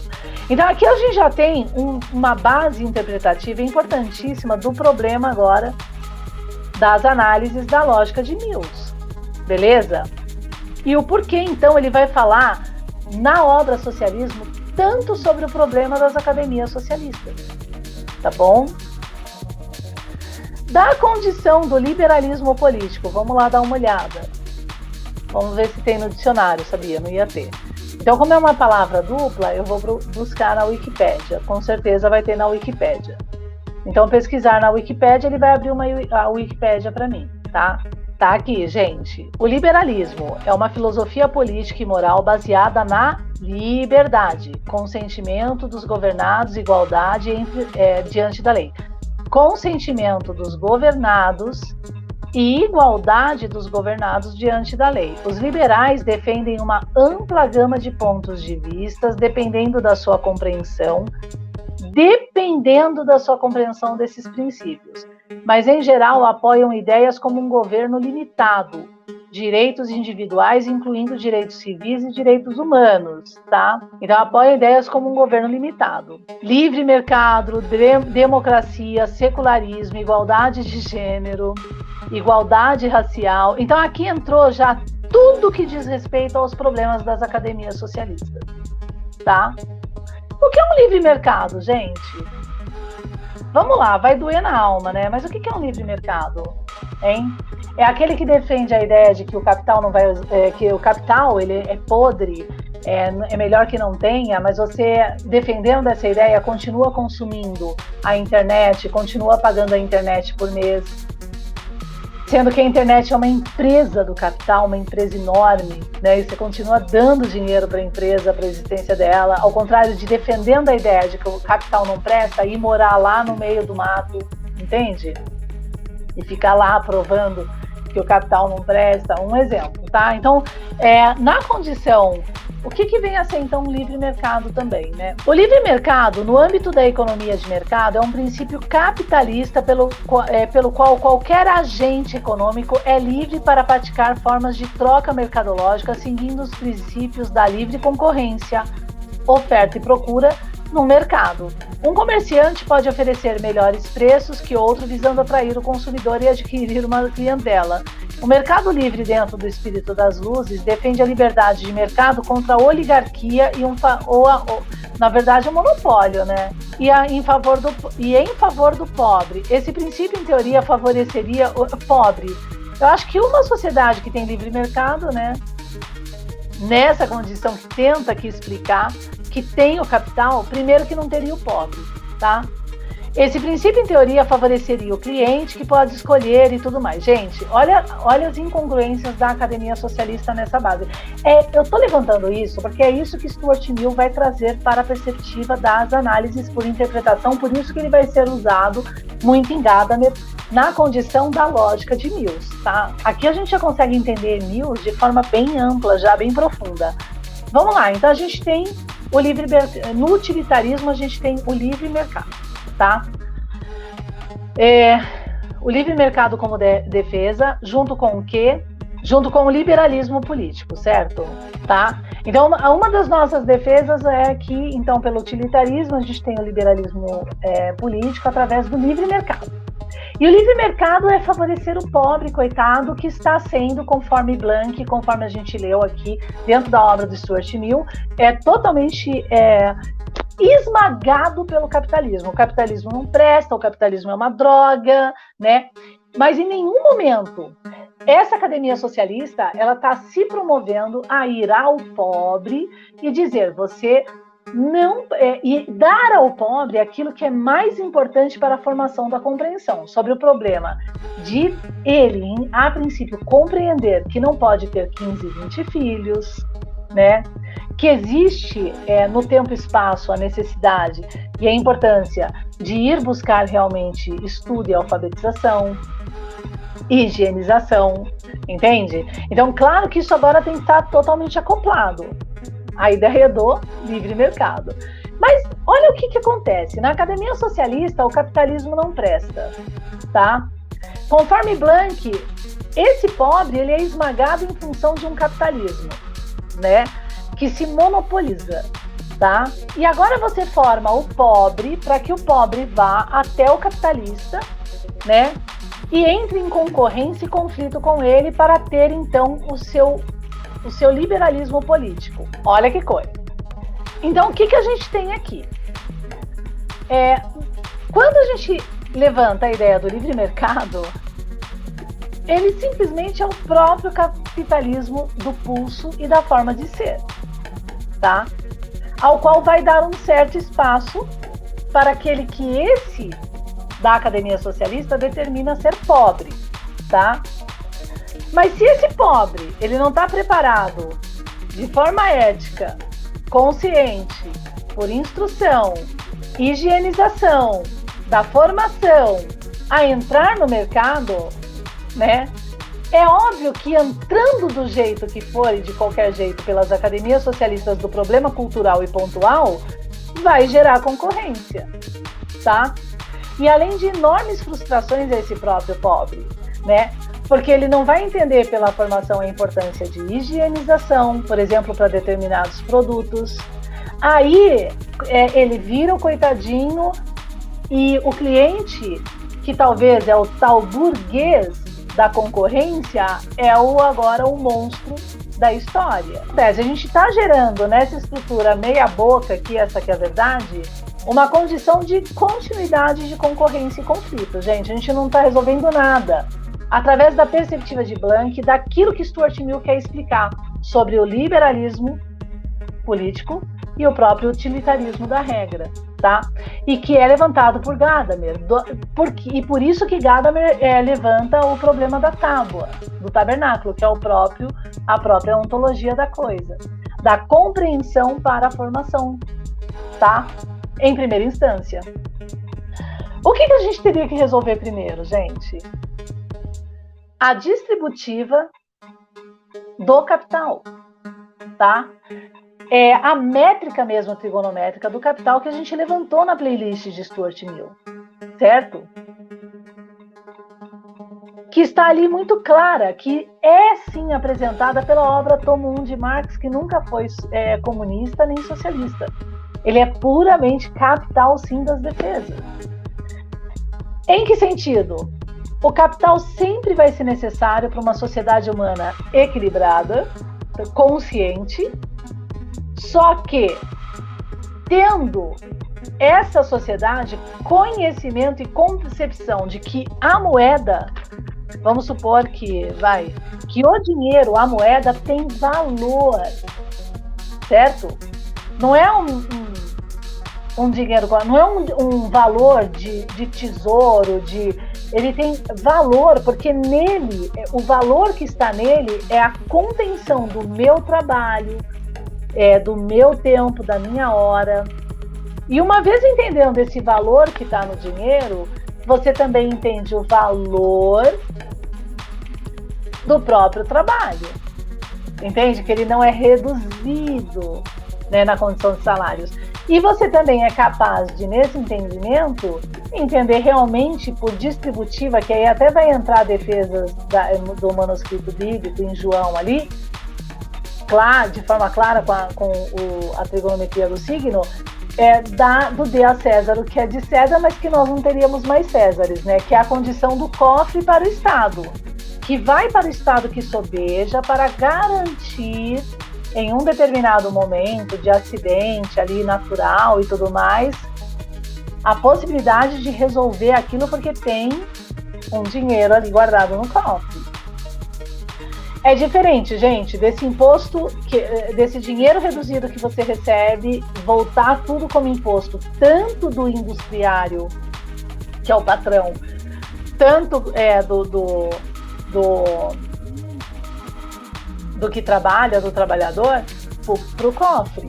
Então, aqui a gente já tem uma base interpretativa importantíssima do problema agora das análises da lógica de Mills, beleza? E o porquê, então, ele vai falar na obra Socialismo tanto sobre o problema das academias socialistas, tá bom? Da condição do liberalismo político, vamos lá dar uma olhada. Vamos ver se tem no dicionário, sabia? Não ia ter. Então, como é uma palavra dupla, eu vou buscar na Wikipédia. Com certeza vai ter na Wikipédia. Então, pesquisar na Wikipédia, ele vai abrir a Wikipédia para mim, tá? Tá aqui, gente. O liberalismo é uma filosofia política e moral baseada na liberdade, consentimento dos governados, igualdade diante da lei. Consentimento dos governados e igualdade dos governados diante da lei. Os liberais defendem uma ampla gama de pontos de vista, dependendo da sua compreensão desses princípios, mas em geral apoiam ideias como um governo limitado, direitos individuais, incluindo direitos civis e direitos humanos, tá? Então apoiam ideias como um governo limitado, livre mercado, democracia, secularismo, igualdade de gênero, igualdade racial. Então aqui entrou já tudo que diz respeito aos problemas das academias socialistas, tá? O que é um livre mercado, gente? Vamos lá, vai doer na alma, né? Mas o que é um livre mercado, hein? É aquele que defende a ideia de que o capital não vai, que o capital ele é podre, é melhor que não tenha, mas você, defendendo essa ideia, continua consumindo a internet, continua pagando a internet por mês, sendo que a internet é uma empresa do capital, uma empresa enorme, né? E você continua dando dinheiro para a empresa, para a existência dela, ao contrário de defendendo a ideia de que o capital não presta e morar lá no meio do mato, entende? E ficar lá provando que o capital não presta, um exemplo, tá? Então, na condição, o que vem a ser então um livre mercado também, né? O livre mercado, no âmbito da economia de mercado, é um princípio capitalista pelo qual qualquer agente econômico é livre para praticar formas de troca mercadológica seguindo os princípios da livre concorrência, oferta e procura no mercado. Um comerciante pode oferecer melhores preços que outro visando atrair o consumidor e adquirir uma clientela. O mercado livre, dentro do espírito das luzes, defende a liberdade de mercado contra a oligarquia e na verdade, o monopólio, né? Em favor do pobre. Esse princípio, em teoria, favoreceria o pobre. Eu acho que uma sociedade que tem livre mercado, né, nessa condição que tenta aqui explicar, que tem o capital, primeiro que não teria o pobre, tá? Esse princípio, em teoria, favoreceria o cliente, que pode escolher e tudo mais. Gente, olha as incongruências da academia socialista nessa base. Eu estou levantando isso porque é isso que Stuart Mill vai trazer para a perspectiva das análises por interpretação, por isso que ele vai ser usado muito em Gadamer na condição da lógica de Mills, tá? Aqui a gente já consegue entender Mills de forma bem ampla, já bem profunda. Vamos lá, então a gente tem no utilitarismo a gente tem o livre mercado, tá? O livre mercado como defesa, junto com o quê? Junto com o liberalismo político, certo? Tá? Então, uma das nossas defesas é que, então, pelo utilitarismo, a gente tem o liberalismo político através do livre mercado. E o livre mercado é favorecer o pobre, coitado, que está sendo, conforme Blank, conforme a gente leu aqui dentro da obra do Stuart Mill, totalmente esmagado pelo capitalismo. O capitalismo não presta, o capitalismo é uma droga, né? Mas em nenhum momento essa academia socialista ela está se promovendo a ir ao pobre e dizer você não e dar ao pobre aquilo que é mais importante para a formação da compreensão sobre o problema de ele, a princípio, compreender que não pode ter 15, 20 filhos, né? Que existe no tempo e espaço a necessidade e a importância de ir buscar realmente estudo e alfabetização, higienização, entende? Então, claro que isso agora tem que estar totalmente acoplado à ideia do livre mercado. Mas olha o que acontece. Na academia socialista, o capitalismo não presta, tá? Conforme Blank, esse pobre ele é esmagado em função de um capitalismo, né? Que se monopoliza, tá? E agora você forma o pobre para que o pobre vá até o capitalista, né? E entre em concorrência e conflito com ele para ter, então, o seu liberalismo político. Olha que coisa. Então, o que a gente tem aqui? Quando a gente levanta a ideia do livre mercado, ele simplesmente é o próprio capitalismo do pulso e da forma de ser, tá? Ao qual vai dar um certo espaço para aquele que esse da academia socialista determina ser pobre, tá? Mas se esse pobre ele não está preparado de forma ética, consciente, por instrução, higienização, da formação, a entrar no mercado, né? É óbvio que entrando do jeito que for e de qualquer jeito pelas academias socialistas do problema cultural e pontual, vai gerar concorrência, tá? E além de enormes frustrações a esse próprio pobre, né? Porque ele não vai entender pela formação a importância de higienização, por exemplo, para determinados produtos. Aí ele vira o coitadinho e o cliente, que talvez é o tal burguês da concorrência, é agora o monstro da história. A gente está gerando nessa estrutura meia boca, que essa que é a verdade, uma condição de continuidade de concorrência e conflito. Gente, a gente não está resolvendo nada. Através da perspectiva de Blank, daquilo que Stuart Mill quer explicar sobre o liberalismo político e o próprio utilitarismo da regra, tá? E que é levantado por Gadamer. E por isso que Gadamer levanta o problema da tábua, do tabernáculo, que é a própria ontologia da coisa, da compreensão para a formação, tá? Em primeira instância. O que a gente teria que resolver primeiro, gente? A distributiva do capital, tá? É a métrica mesmo trigonométrica do capital que a gente levantou na playlist de Stuart Mill, certo? Que está ali muito clara, que é sim apresentada pela obra Tomo 1 de Marx, que nunca foi comunista nem socialista. Ele é puramente capital, sim, das defesas. Em que sentido? O capital sempre vai ser necessário para uma sociedade humana equilibrada, consciente, só que tendo essa sociedade conhecimento e concepção de que a moeda, vamos supor que o dinheiro, a moeda tem valor, certo? Não é um dinheiro, não é um valor de tesouro, ele tem valor, porque nele, o valor que está nele é a contenção do meu trabalho, do meu tempo, da minha hora. E uma vez entendendo esse valor que está no dinheiro, você também entende o valor do próprio trabalho. Entende? Que ele não é reduzido, né, na condição de salários. E você também é capaz de, nesse entendimento, entender realmente por distributiva, que aí até vai entrar a defesa do manuscrito bíblico em João ali, de forma clara com a trigonometria do signo, do dê a César o que é de César, mas que nós não teríamos mais Césares, né? Que é a condição do cofre para o Estado, que vai para o Estado que sobeja para garantir, em um determinado momento de acidente ali natural e tudo mais, a possibilidade de resolver aquilo porque tem um dinheiro ali guardado no cofre. É diferente, gente, desse imposto, desse dinheiro reduzido que você recebe, voltar tudo como imposto, tanto do industriário, que é o patrão, tanto do que trabalha, do trabalhador, para o cofre,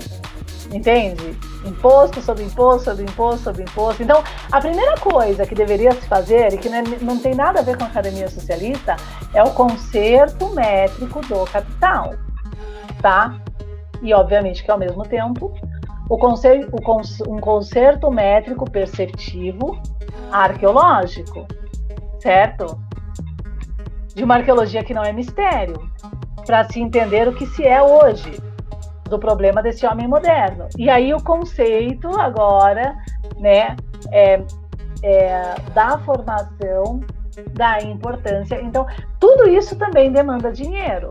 entende? Imposto sobre imposto, sobre imposto, sobre imposto. Então, a primeira coisa que deveria se fazer, e que não tem nada a ver com a academia socialista, é o conserto métrico do capital, tá? E, obviamente, que ao mesmo tempo, um conserto métrico perceptivo arqueológico, certo? De uma arqueologia que não é mistério, para se entender o que se é hoje do problema desse homem moderno. E aí o conceito agora, né, da formação, da importância. Então, tudo isso também demanda dinheiro.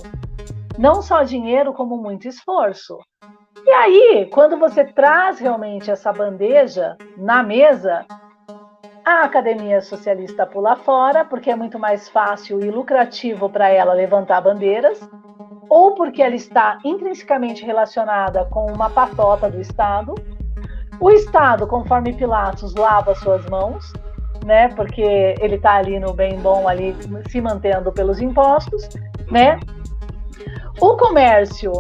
Não só dinheiro, como muito esforço. E aí, quando você traz realmente essa bandeja na mesa, a academia socialista pula fora, porque é muito mais fácil e lucrativo para ela levantar bandeiras, ou porque ela está intrinsecamente relacionada com uma patota do Estado. O Estado, conforme Pilatos, lava suas mãos, né? Porque ele está ali no bem bom, ali se mantendo pelos impostos, né? O comércio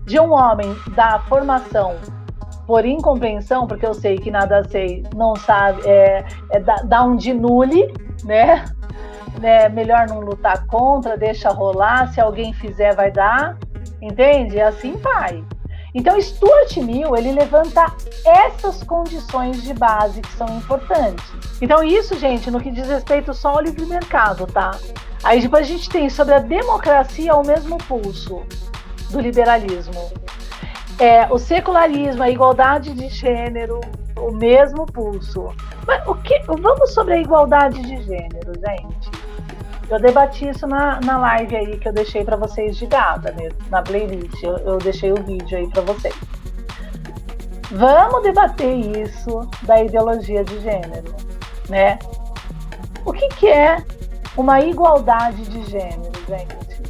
de um homem da formação por incompreensão, porque eu sei que nada sei, não sabe, dá um de nule, né? Melhor não lutar contra, deixa rolar, se alguém fizer vai dar, entende? Assim vai. Então Stuart Mill, ele levanta essas condições de base que são importantes. Então isso, gente, no que diz respeito só ao livre mercado, tá? Aí depois a gente tem sobre a democracia ao mesmo pulso do liberalismo. O secularismo, a igualdade de gênero, o mesmo pulso. Mas vamos sobre a igualdade de gênero, gente. Eu debati isso na live aí que eu deixei para vocês de gata mesmo, na playlist. Eu deixei o vídeo aí para vocês. Vamos debater isso da ideologia de gênero, né? O que é uma igualdade de gênero, gente?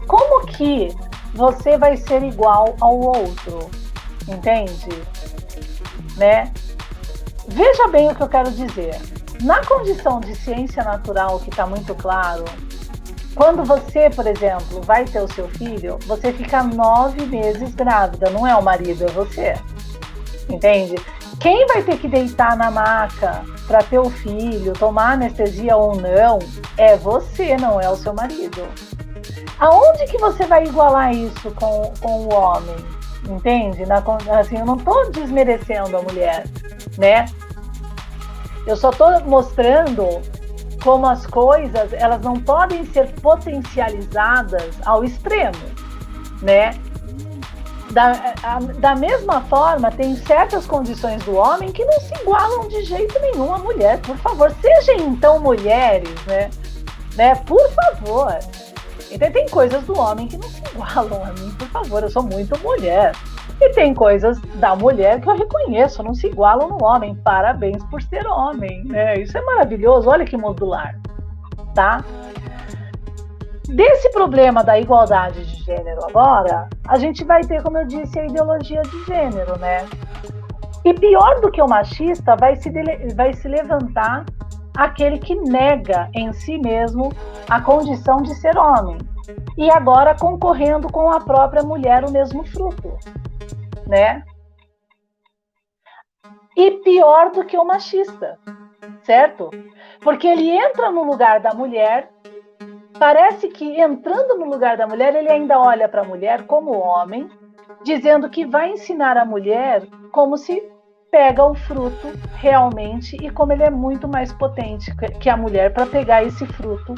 Como que você vai ser igual ao outro, entende? Né? Veja bem o que eu quero dizer. Na condição de ciência natural, que está muito claro, quando você, por exemplo, vai ter o seu filho, você fica 9 meses grávida, não é o marido, é você. Entende? Quem vai ter que deitar na maca para ter o filho, tomar anestesia ou não, é você, não é o seu marido. Aonde que você vai igualar isso com o homem? Entende? Assim, eu não estou desmerecendo a mulher, né? Eu só estou mostrando como as coisas, elas não podem ser potencializadas ao extremo, né? Da mesma forma, tem certas condições do homem que não se igualam de jeito nenhum à mulher. Por favor, sejam então mulheres, né? Por favor. Então tem coisas do homem que não se igualam a mim, por favor, eu sou muito mulher. E tem coisas da mulher que eu reconheço, não se igualam no homem. Parabéns por ser homem, né? Isso é maravilhoso, olha que modular, tá? Desse problema da igualdade de gênero agora, a gente vai ter, como eu disse, a ideologia de gênero, né? E pior do que o machista, vai se levantar aquele que nega em si mesmo a condição de ser homem. E agora concorrendo com a própria mulher o mesmo fruto, né? E pior do que o machista, certo? Porque ele entra no lugar da mulher, parece que entrando no lugar da mulher, ele ainda olha para a mulher como homem, dizendo que vai ensinar a mulher como se pega o fruto realmente e como ele é muito mais potente que a mulher para pegar esse fruto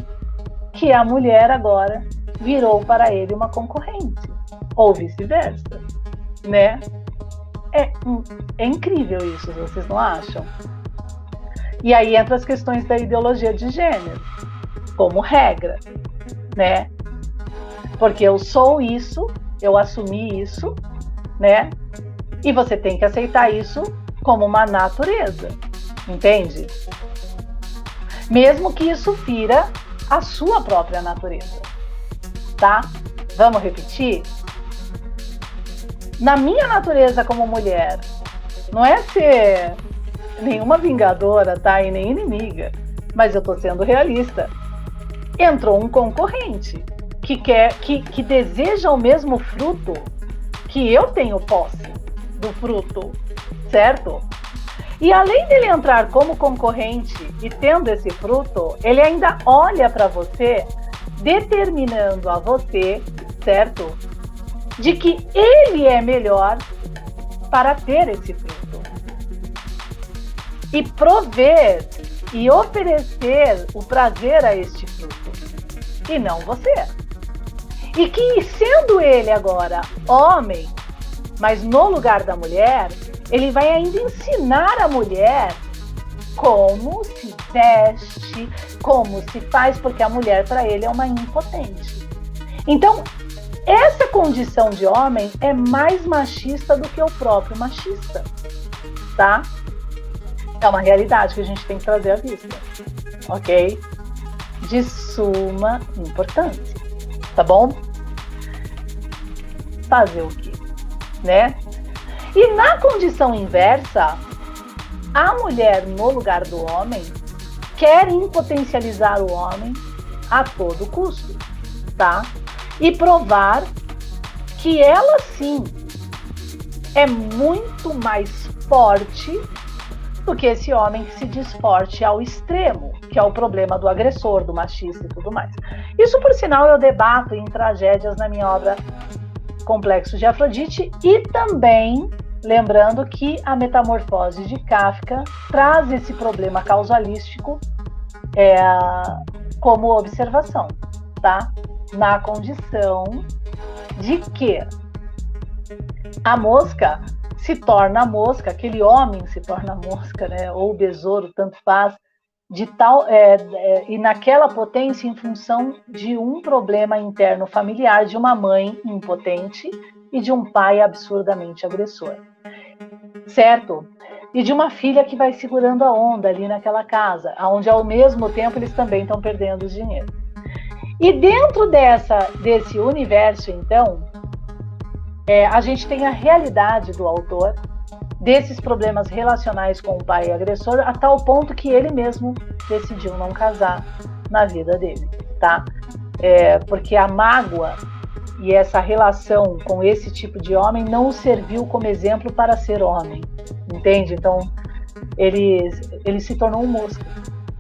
que a mulher agora virou para ele uma concorrente, ou vice-versa, né? É, é incrível isso, vocês não acham? E aí entra as questões da ideologia de gênero, como regra, né? Porque eu sou isso, eu assumi isso, né? E você tem que aceitar isso como uma natureza, entende? Mesmo que isso fira a sua própria natureza, tá? Vamos repetir? Na minha natureza como mulher, não é ser nenhuma vingadora, tá? E nem inimiga, mas eu tô sendo realista. Entrou um concorrente que deseja o mesmo fruto que eu tenho posse do fruto, certo? E além dele entrar como concorrente e tendo esse fruto, ele ainda olha para você, determinando a você, certo? De que ele é melhor para ter esse fruto. E prover e oferecer o prazer a este fruto. E não você. E que sendo ele agora homem, mas no lugar da mulher, ele vai ainda ensinar a mulher como se veste, como se faz, porque a mulher para ele é uma impotente. Então, essa condição de homem é mais machista do que o próprio machista, tá? É uma realidade que a gente tem que trazer à vista, ok? De suma importância, tá bom? Fazer o quê, né? E na condição inversa, a mulher no lugar do homem quer impotencializar o homem a todo custo, tá? E provar que ela sim é muito mais forte do que esse homem que se diz forte ao extremo, que é o problema do agressor, do machista e tudo mais. Isso, por sinal, eu debato em Tragédias na minha obra Complexo de Afrodite, e também lembrando que a Metamorfose de Kafka traz esse problema causalístico como observação, tá? Na condição de que a mosca se torna mosca, aquele homem se torna mosca, né? Ou besouro, tanto faz, de tal e naquela potência em função de um problema interno familiar, de uma mãe impotente e de um pai absurdamente agressor, certo? E de uma filha que vai segurando a onda ali naquela casa, onde ao mesmo tempo eles também estão perdendo dinheiro. E dentro desse universo, então, a gente tem a realidade do autor, desses problemas relacionais com o pai agressor, a tal ponto que ele mesmo decidiu não casar na vida dele, tá? Porque a mágoa e essa relação com esse tipo de homem não o serviu como exemplo para ser homem, entende? Então, ele se tornou um mosca,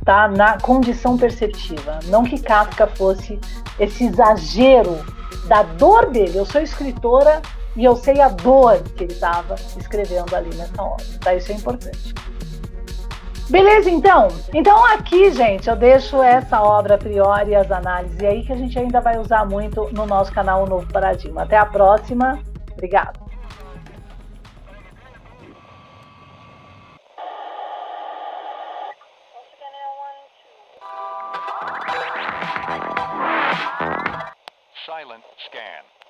tá? Na condição perceptiva. Não que Kafka fosse esse exagero da dor dele. Eu sou escritora e eu sei a dor que ele estava escrevendo ali nessa obra, tá? Isso é importante. Beleza, então? Então aqui, gente, eu deixo essa obra a priori e as análises aí que a gente ainda vai usar muito no nosso canal O Novo Paradigma. Até a próxima. Obrigada. Silent scan.